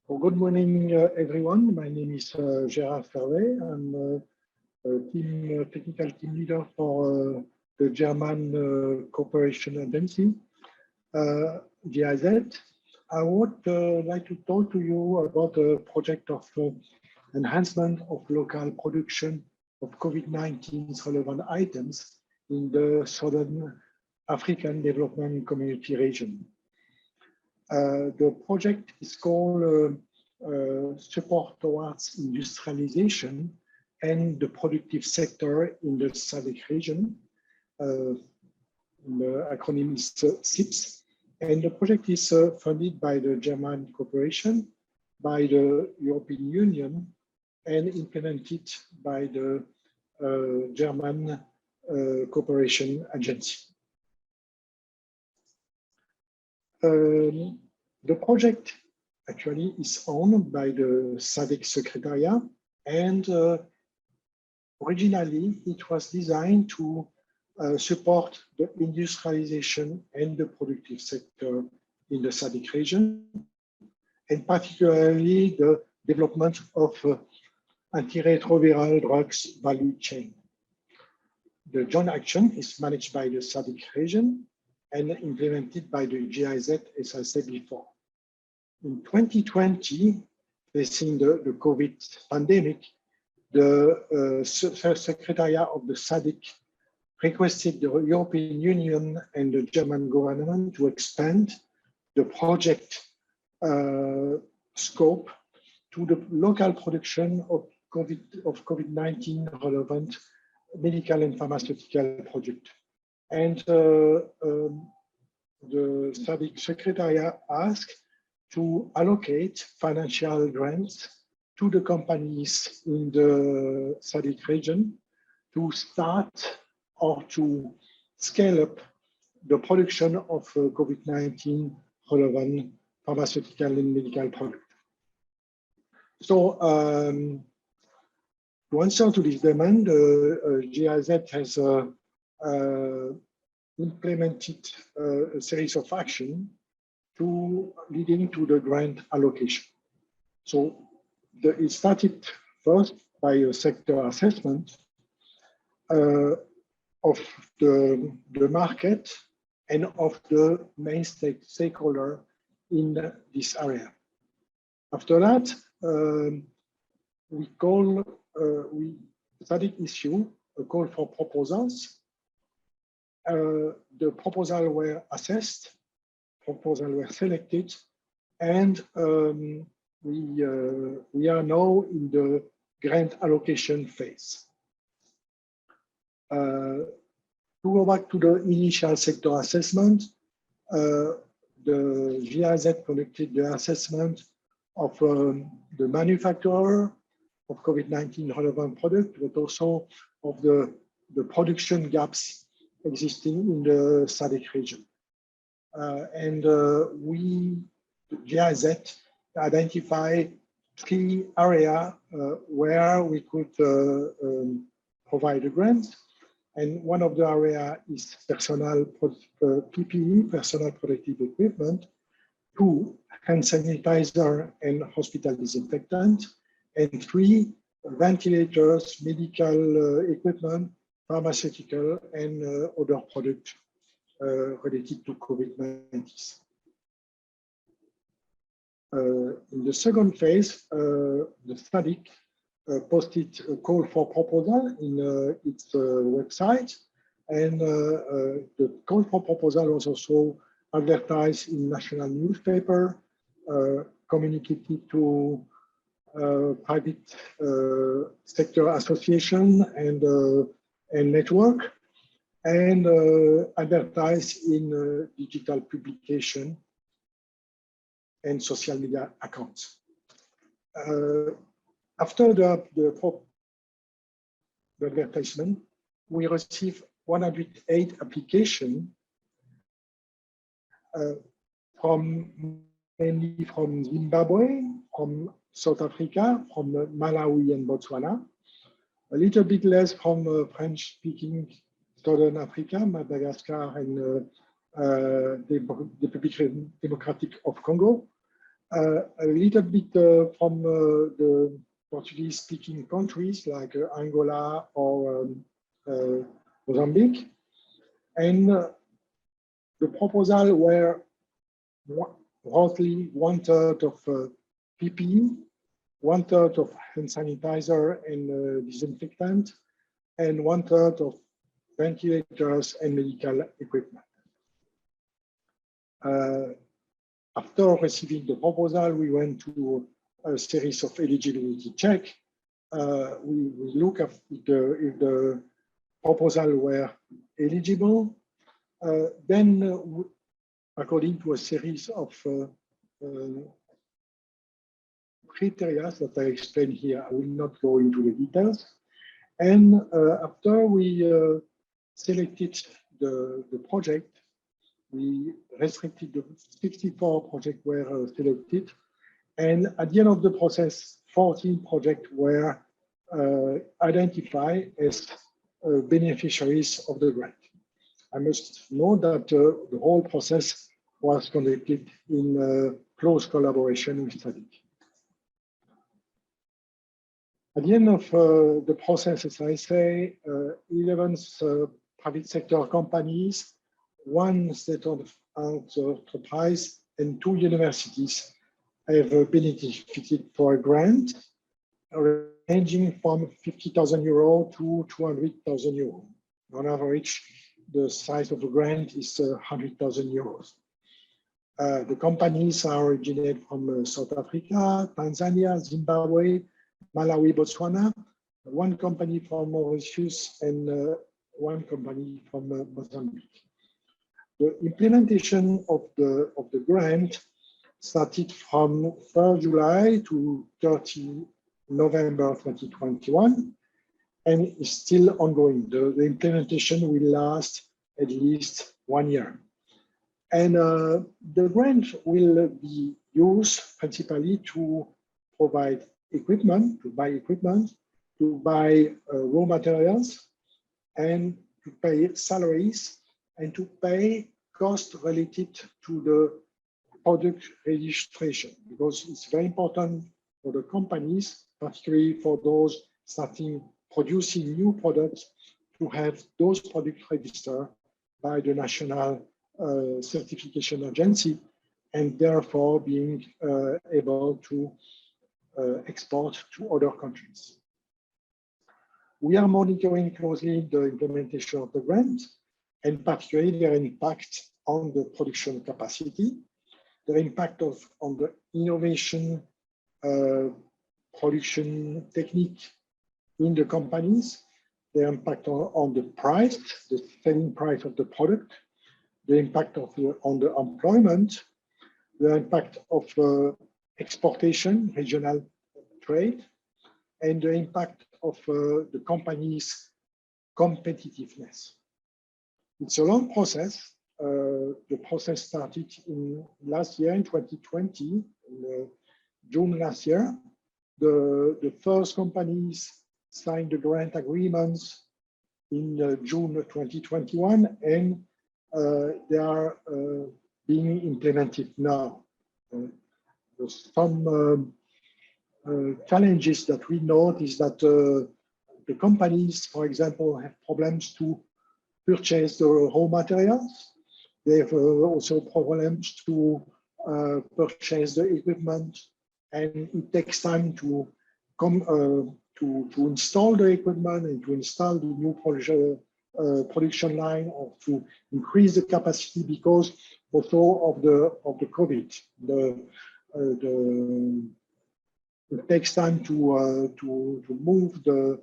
Well, good morning, everyone. My name is Gerard Servais. I'm a technical team leader for the German Cooperation Agency, GIZ. I would like to talk to you about a project of enhancement of local production of COVID-19 relevant items in the Southern African Development Community region. The project is called Support Towards Industrialization and the Productive Sector in the SADC region. The acronym is SIPS. And the project is funded by the German Cooperation, by the European Union, and implemented by the German Cooperation Agency. The project actually is owned by the SADC Secretariat, and originally it was designed to support the industrialization and the productive sector in the SADC region, and particularly the development of antiretroviral drugs value chain. The joint action is managed by the SADC region and implemented by the GIZ, as I said before. In 2020, facing the COVID pandemic, the Secretariat of the SADC requested the European Union and the German government to expand the project scope to the local production of COVID-19 relevant medical and pharmaceutical products. And the SADC Secretariat asked to allocate financial grants to the companies in the SADC region to start or to scale up the production of COVID-19 relevant pharmaceutical and medical products. So to answer to this demand, GIZ has implemented a series of actions leading to the grant allocation. So it started first by a sector assessment of the market and of the main stakeholder in this area. After that, SADC issue a call for proposals. The proposals were assessed, proposals were selected, and we are now in the grant allocation phase. To go back to the initial sector assessment, the GIZ conducted the assessment of the manufacturer of COVID-19 relevant product, but also of the production gaps existing in the SADC region. GIZ identify 3 areas where we could provide a grant. And one of the areas is personal PPE, personal protective equipment, 2, hand sanitizer and hospital disinfectant, and 3, ventilators, medical equipment, pharmaceutical, and other products related to COVID-19. In the second phase, the SADC posted a call for proposal in its website, and the call for proposal was also advertised in national newspaper, communicated to private sector association and network, and advertised in digital publication and social media accounts. After the advertisement, we received 108 applications mainly from Zimbabwe, from South Africa, from Malawi and Botswana, a little bit less from French-speaking Southern Africa, Madagascar, and the Democratic of Congo, A little bit from the Portuguese-speaking countries like Angola or Mozambique. And the proposal were roughly 1/3 of PPE, 1/3 of hand sanitizer and disinfectant, and 1/3 of ventilators and medical equipment. After receiving the proposal, we went to a series of eligibility check. We look at if the proposal were eligible. Then, according to a series of criteria that I explain here, I will not go into the details. And after we selected the project, we restricted the 64 projects were selected. And at the end of the process, 14 projects were identified as beneficiaries of the grant. I must note that the whole process was conducted in close collaboration with SADC. At the end of the process, as I say, 11 private sector companies, 1 state-owned enterprise, and 2 universities have benefited for a grant ranging from 50,000 euro to 200,000 euro. On average, the size of the grant is 100,000 euros. The companies are originated from South Africa, Tanzania, Zimbabwe, Malawi, Botswana, 1 company from Mauritius, and 1 company from Mozambique. The implementation of the grant started from 1st July to 30 November 2021 and is still ongoing. The implementation will last at least 1 year. And the grant will be used principally to provide equipment, to buy raw materials, and to pay salaries, and to pay costs related to the product registration, because it's very important for the companies, particularly for those producing new products, to have those products registered by the National Certification Agency, and therefore being able to export to other countries. We are monitoring closely the implementation of the grant, and particularly their impact on the production capacity, their impact on the innovation production technique in the companies, the impact on the price, the selling price of the product, the impact on the employment, the impact of exportation, regional trade, and the impact of the company's competitiveness. It's a long process. The process started last year in 2020, in June last year. The first companies signed the grant agreements in June 2021, and they are being implemented now. There's some challenges that we note is that the companies, for example, have problems to purchase the raw materials. They have also problems to purchase the equipment, and it takes time to install the equipment and to install the new production line, or to increase the capacity because also of the COVID. It takes time to move the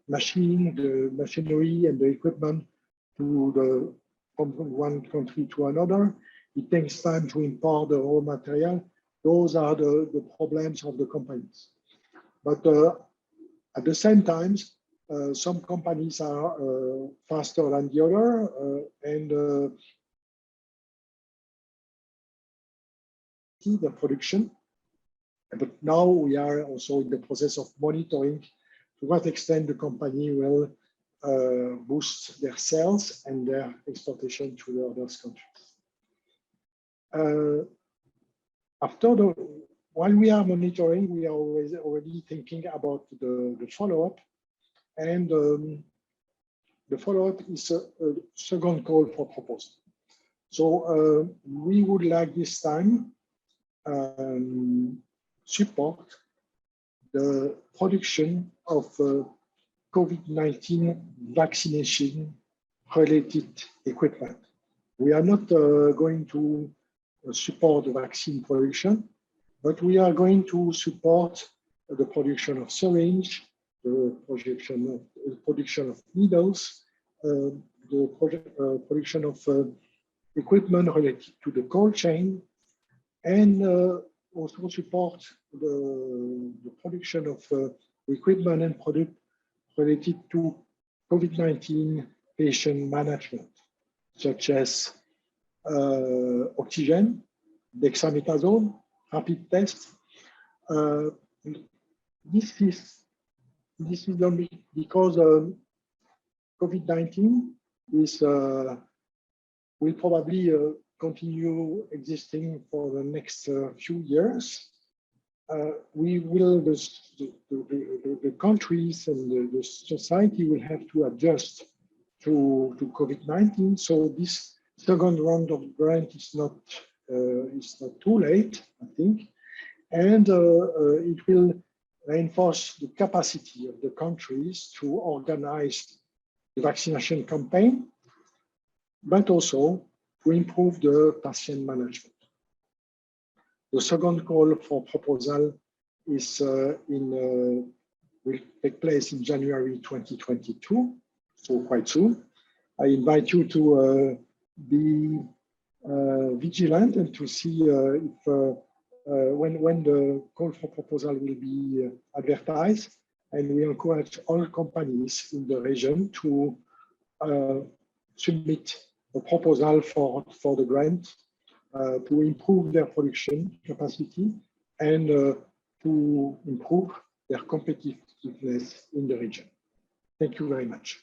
machinery and the equipment from one country to another. It takes time to import the raw material. Those are the problems of the companies. But at the same time, some companies are faster than the other, and the production. But now we are also in the process of monitoring to what extent the company will boost their sales and their exportation to the other countries. while we are monitoring, we are already thinking about the follow-up, and the follow-up is a second call for proposal. So we would like this time support the production of COVID-19 vaccination related equipment. We are not going to support the vaccine production, but we are going to support the production of syringe, the production of needles, the production of equipment related to the cold chain, and also support the production of equipment and product related to COVID-19 patient management, such as oxygen, dexamethasone, rapid tests. This is only because COVID-19 will probably continue existing for the next few years. The countries and the society will have to adjust to COVID-19. So this second round of grant is not too late, I think, and it will reinforce the capacity of the countries to organize the vaccination campaign, but also to improve the patient management. The second call for proposal is will take place in January 2022, so quite soon. I invite you to be vigilant and to see if when the call for proposal will be advertised, and we encourage all companies in the region to submit a proposal for the grant to improve their production capacity and to improve their competitiveness in the region. Thank you very much.